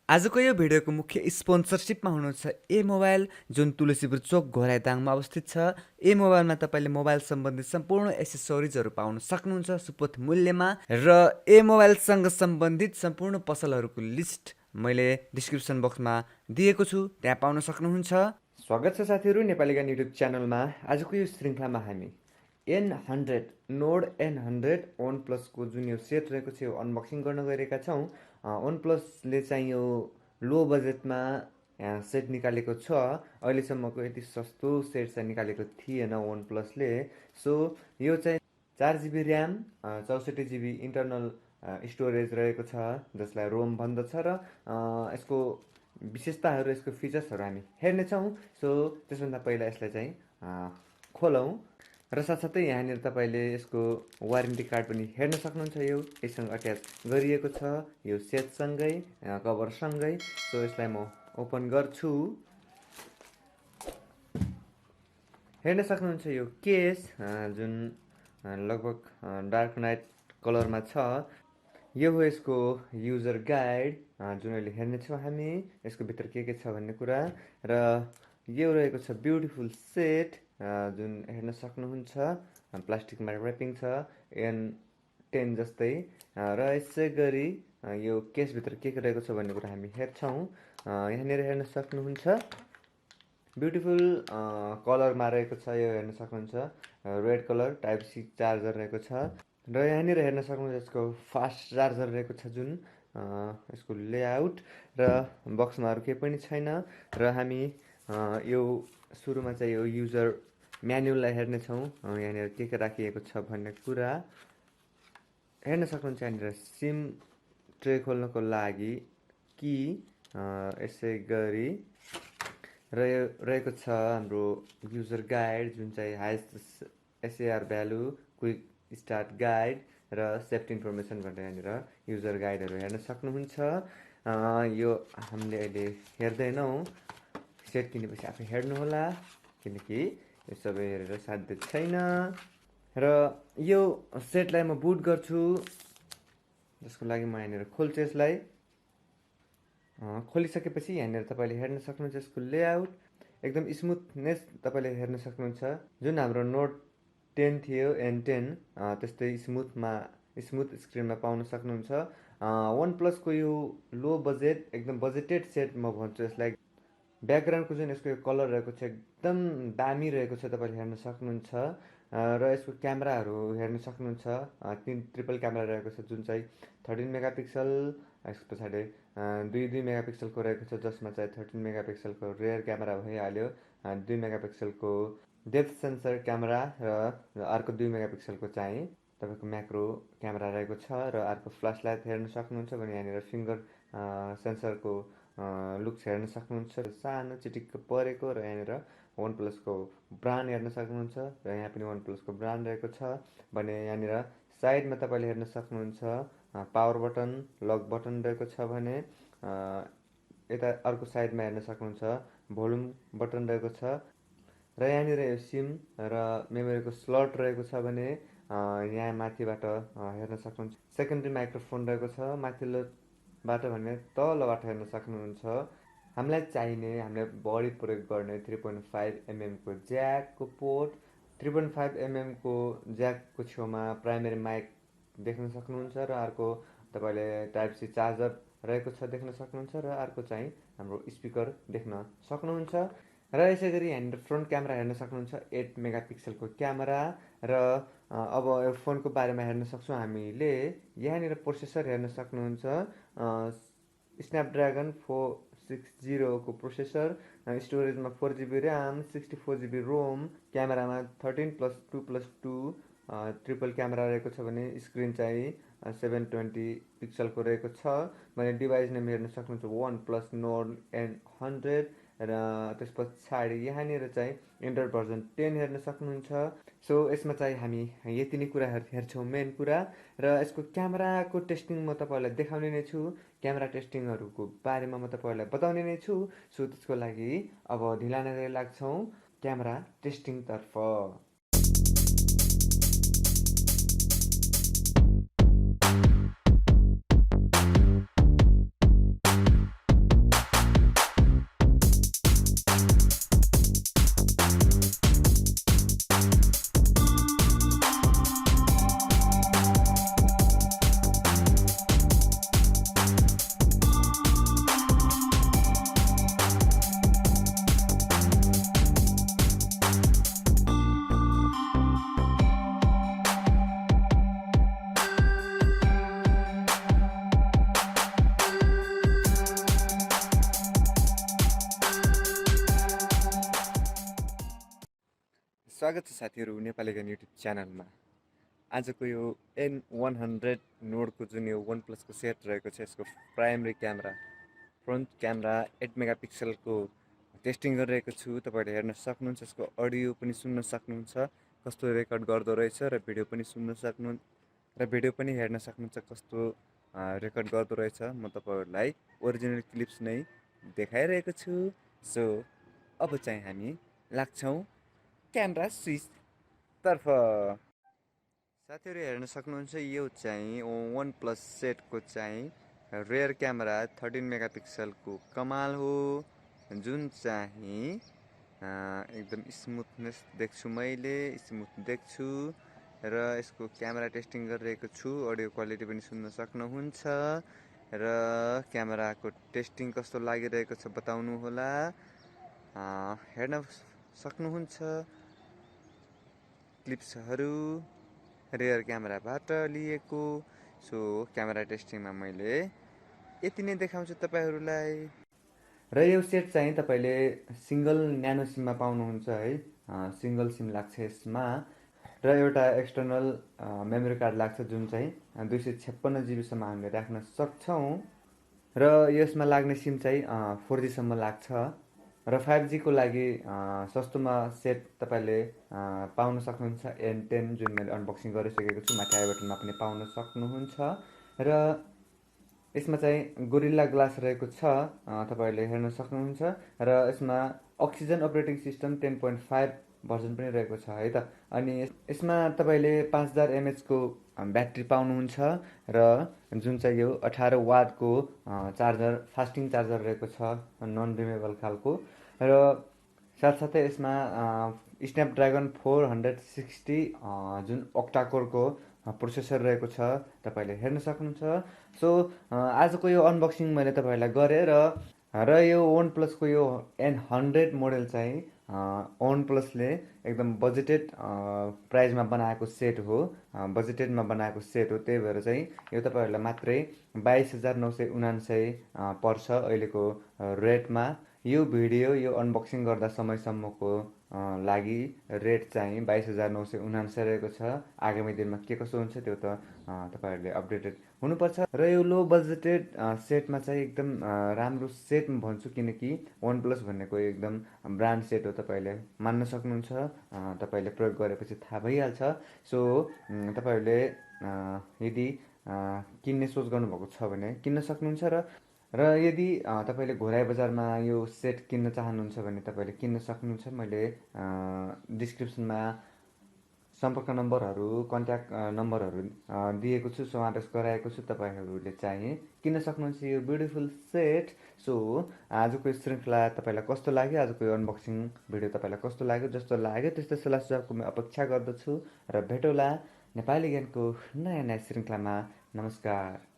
आजको यो भिडियोको मुख्य स्पोन्सरसिपमा हुनुहुन्छ ए मोबाइल, जुन तुलसीपुर चोक घोराई दाङमा अवस्थित छ। ए मोबाइलमा तपाईँले मोबाइल सम्बन्धी सम्पूर्ण एसेसरिजहरू पाउन सक्नुहुन्छ सुपथ मूल्यमा र ए मोबाइलसँग सम्बन्धित सम्पूर्ण पसलहरूको लिस्ट मैले डिस्क्रिप्सन बक्समा दिएको छु, त्यहाँ पाउन सक्नुहुन्छ। स्वागत छ साथीहरू नेपाली ज्ञान युट्युब च्यानलमा। आजको यो श्रृङ्खलामा हामी N100 नोड N100 OnePlusको जुन यो सेट रहेको छ यो अनबक्सिङ गर्न गइरहेका छौँ। OnePlusले चाहिँ यो लो बजेटमा सेट निकालेको छ। अहिलेसम्मको यति सस्तो सेट चाहिँ निकालेको थिएन OnePlusले। सो यो चाहिँ 4GB RAM 64GB internal storage रहेको छ, जसलाई रोम भन्दछ र यसको विशेषताहरू, यसको फिचर्सहरू हामी हेर्नेछौँ। सो त्यसभन्दा पहिला यसलाई चाहिँ खोलौँ र साथसाथै यहाँनिर तपाईँले यसको वारेन्टी कार्ड पनि हेर्न सक्नुहुन्छ। यो यससँग अट्याच गरिएको छ, यो सेटसँगै कभरसँगै। सो यसलाई म ओपन गर्छु। हेर्न सक्नुहुन्छ यो केस जुन लगभग डार्क नाइट कलरमा छ। यो हो यसको युजर गाइड जुन अहिले हेर्नेछौँ हामी, यसको भित्र के छ भन्ने कुरा। र यो रहेको छ ब्युटिफुल सेट जुन हेर्न सक्नुहुन्छ, प्लास्टिकमा ऱ्यापिङ छ N10 जस्तै। र यसै गरी यो केसभित्र के रहेको छ भन्ने कुरा हामी हेर्छौँ। यहाँनिर हेर्न सक्नुहुन्छ ब्युटिफुल कलरमा रहेको छ, यो हेर्न सक्नुहुन्छ red colour type C charger रहेको छ। र यहाँनिर हेर्न सक्नुहुन्छ यसको फास्ट चार्जर रहेको छ, जुन यसको लेआउट। र बक्समा अरू केही पनि छैन। र हामी यो सुरुमा चाहिँ यो युजर म्यानुअललाई हेर्नेछौँ, यहाँनिर के राखिएको छ भन्ने कुरा हेर्न सक्नुहुन्छ। यहाँनिर सिम ट्रे खोल्नको लागि कि यसै गरी र यो रहेको छ हाम्रो युजर गाइड जुन चाहिँ highest SAR value, quick start guide र सेफ्टी इन्फर्मेसन भनेर यहाँनिर युजर गाइडहरू हेर्न सक्नुहुन्छ। यो हामीले अहिले हेर्दैनौँ, सेट किनेपछि आफै हेर्नुहोला, किनकि यो सबै हेरेर साध्य छैन। र यो सेटलाई म बुट गर्छु, जसको लागि म यहाँनिर खोल्छु यसलाई। खोलिसकेपछि यहाँनिर तपाईँले हेर्न सक्नुहुन्छ यसको लेआउट, एकदम स्मुथनेस तपाईँले हेर्न सक्नुहुन्छ। जुन हाम्रो नोट 10 थियो N10 त्यस्तै स्मुथ स्क्रिनमा पाउन सक्नुहुन्छ। OnePlusको यो लो बजेट, एकदम बजेटेड सेट म भन्छु यसलाई। ब्याकग्राउन्डको जुन यसको यो कलर रहेको छ एकदम दामी रहेको छ, तपाईँले हेर्न सक्नुहुन्छ। र यसको क्यामेराहरू हेर्न सक्नुहुन्छ, 3 ट्रिपल क्यामेरा रहेको छ, जुन चाहिँ 13 मेगापिक्सल, यस पछाडि 2 मेगापिक्सलको रहेको छ, जसमा चाहिँ 13 मेगापिक्सलको रेयर क्यामेरा भइहाल्यो, 2 मेगापिक्सलको डेप्थ सेन्सर क्यामेरा र अर्को 2 मेगापिक्सलको चाहिँ तपाईँको म्याक्रो क्यामेरा रहेको छ। र अर्को फ्ल्यास लाइट हेर्न सक्नुहुन्छ भने यहाँनिर फिङ्गर सेन्सरको लुक्स हेर्न सक्नुहुन्छ, सानो चिटिक्क परेको। र यहाँनिर OnePlusको ब्रान्ड हेर्न सक्नुहुन्छ, र यहाँ पनि OnePlusको ब्रान्ड रहेको छ भने यहाँनिर साइडमा तपाईँले हेर्न सक्नुहुन्छ पावर बटन, लक बटन रहेको छ भने यता अर्को साइडमा हेर्न सक्नुहुन्छ भोल्युम बटन रहेको छ। र यहाँनिर यो सिम र मेमोरीको स्लट रहेको छ भने यहाँ माथिबाट हेर्न सक्नुहुन्छ सेकेन्डरी माइक्रोफोन रहेको छ, माथिल्लोबाट भने तलबाट हेर्न सक्नुहुन्छ। हामीलाई चाहिने, हामीलाई बढी प्रयोग गर्ने 3.5mm को ज्याकको पोर्ट, 3.5mm को ज्याकको छेउमा प्राइमेरी माइक देख्न सक्नुहुन्छ, र अर्को तपाईँले टाइप सी चार्जर रहेको छ देख्न सक्नुहुन्छ, र अर्को चाहिँ हाम्रो स्पिकर देख्न सक्नुहुन्छ। र यसै गरी यहाँनिर फ्रन्ट क्यामेरा हेर्न सक्नुहुन्छ, 8 मेगापिक्सलको क्यामेरा। र अब यो फोनको बारेमा हेर्न सक्छौँ हामीले। यहाँनिर प्रोसेसर हेर्न सक्नुहुन्छ, स्न्यापड्रागन 460 को प्रोसेसर, स्टोरेजमा 4GB ऱ्याम, 64GB रोम, क्यामेरामा 13+2+2 ट्रिपल क्यामेरा रहेको छ भने स्क्रिन चाहिँ 720 पिक्सलको रहेको छ भने डिभाइस नेम हेर्न सक्नुहुन्छ OnePlus नोड N100। र त्यस पछाडि यहाँनिर चाहिँ एन्ड्रोइड भर्जन 10 हेर्न सक्नुहुन्छ। सो यसमा चाहिँ हामी यति नै कुराहरू हेर्छौँ, मेन कुरा। र यसको क्यामेराको टेस्टिङ म तपाईँहरूलाई देखाउने नै छु, क्यामेरा टेस्टिङहरूको बारेमा म तपाईँहरूलाई बताउने नै छु। सो त्यसको लागि अब ढिला नगरी लाग्छौँ क्यामेरा टेस्टिङतर्फ। स्वागत छ साथीहरू नेपाली ज्ञान युट्युब च्यानलमा। आजको यो N100 नोडको जुन यो वान प्लसको सेट रहेको छ, यसको प्राइमरी क्यामेरा फ्रन्ट क्यामेरा 8 मेगापिक्सलको टेस्टिङ गरिरहेको छु। तपाईँहरूले हेर्न सक्नुहुन्छ, यसको अडियो पनि सुन्न सक्नुहुन्छ, कस्तो रेकर्ड गर्दो रहेछ र भिडियो पनि हेर्न सक्नुहुन्छ कस्तो रेकर्ड गर्दो रहेछ। म तपाईँहरूलाई ओरिजिनल क्लिप्स नै देखाइरहेको छु। सो अब चाहिँ हामी लाग्छौँ क्यामेरा स्विच तर्फ। साथीहरू हेर्न सक्नुहुन्छ, यो चाहिँ वान प्लस सेटको चाहिँ रेयर क्यामेरा 13 मेगापिक्सलको कमाल हो, जुन चाहिँ एकदम स्मुथनेस देख्छु, मैले स्मुथ देख्छु र यसको क्यामेरा टेस्टिङ गरिरहेको छु। अडियो क्वालिटी पनि सुन्न सक्नुहुन्छ र क्यामेराको टेस्टिङ कस्तो लागिरहेको छ बताउनु होला। हेर्न सक्नुहुन्छ क्लिप्सहरू रेयर क्यामेराबाट लिएको। सो क्यामेरा टेस्टिङमा मैले यति नै देखाउँछु तपाईँहरूलाई। र यो सेट चाहिँ तपाईँले सिङ्गल न्यानो सिममा पाउनुहुन्छ है, सिङ्गल सिम लाग्छ यसमा र एउटा एक्सटर्नल मेमोरी कार्ड लाग्छ, जुन चाहिँ 256 जिबीसम्म हामीले राख्न सक्छौँ र यसमा लाग्ने सिम चाहिँ 4G सम्म लाग्छ र 5G को लागि सस्तोमा सेट तपाईँले पाउन सक्नुहुन्छ। N10 जुन मैले अनबक्सिङ गरिसकेको छु, माथि आई बटनमा पनि पाउन सक्नुहुन्छ र यसमा चाहिँ गोरिल्ला ग्लास रहेको छ, तपाईँहरूले हेर्न सक्नुहुन्छ र यसमा अक्सिजन अपरेटिङ सिस्टम 10.5 भर्जन पनि रहेको छ है त। अनि यसमा तपाईँले 5000 mAh को ब्याट्री पाउनुहुन्छ र जुन चाहिँ यो 18 वाटको चार्जर, फास्टिङ चार्जर रहेको छ, नन रिमुभेबल खालको र साथसाथै यसमा स्न्यापड्रागन 460 जुन अक्टाकोरको प्रोसेसर रहेको छ, तपाईँले हेर्न सक्नुहुन्छ। सो आजको यो अनबक्सिङ मैले तपाईँहरूलाई गरेँ र यो वान प्लसको यो N100 मोडल चाहिँ वान प्लसले एकदम बजेटेड प्राइजमा बनाएको सेट हो, बजेटेडमा बनाएको सेट हो। त्यही भएर चाहिँ यो तपाईँहरूलाई मात्रै 22,999 पर्छ अहिलेको रेटमा। यो भिडियो यो अनबक्सिङ गर्दा समयसम्मको लागि रेट चाहिँ 22,999 रहेको छ। आगामी दिनमा के कसो हुन्छ त्यो त तपाईँहरूले अपडेटेड हुनुपर्छ। र यो लो बजेटेड सेटमा चाहिँ एकदम राम्रो सेट म भन्छु, किनकि वान प्लस भनेको एकदम ब्रान्ड सेट हो, तपाईँहरूले मान्न सक्नुहुन्छ, तपाईँले प्रयोग गरेपछि थाहा भइहाल्छ। सो तपाईँहरूले यदि किन्ने सोच गर्नुभएको छ भने किन्न सक्नुहुन्छ र यदि तपाईँले घोराई बजारमा यो सेट किन्न चाहनुहुन्छ भने तपाईँले किन्न सक्नुहुन्छ। मैले डिस्क्रिप्सनमा सम्पर्क नम्बरहरू, कन्ट्याक्ट नम्बरहरू दिएको छु, समावेश गराएको छु, तपाईँहरूले चाहिँ किन्न सक्नुहुन्छ यो ब्युटिफुल सेट। सो आजको यो श्रृङ्खला तपाईँलाई कस्तो लाग्यो, आजको यो अनबक्सिङ भिडियो तपाईँलाई कस्तो लाग्यो, जस्तो लाग्यो त्यस्तो सल्लाह सुझावको म अपेक्षा गर्दछु र भेटौँला नेपाली ज्ञानको नयाँ नयाँ श्रृङ्खलामा। नमस्कार।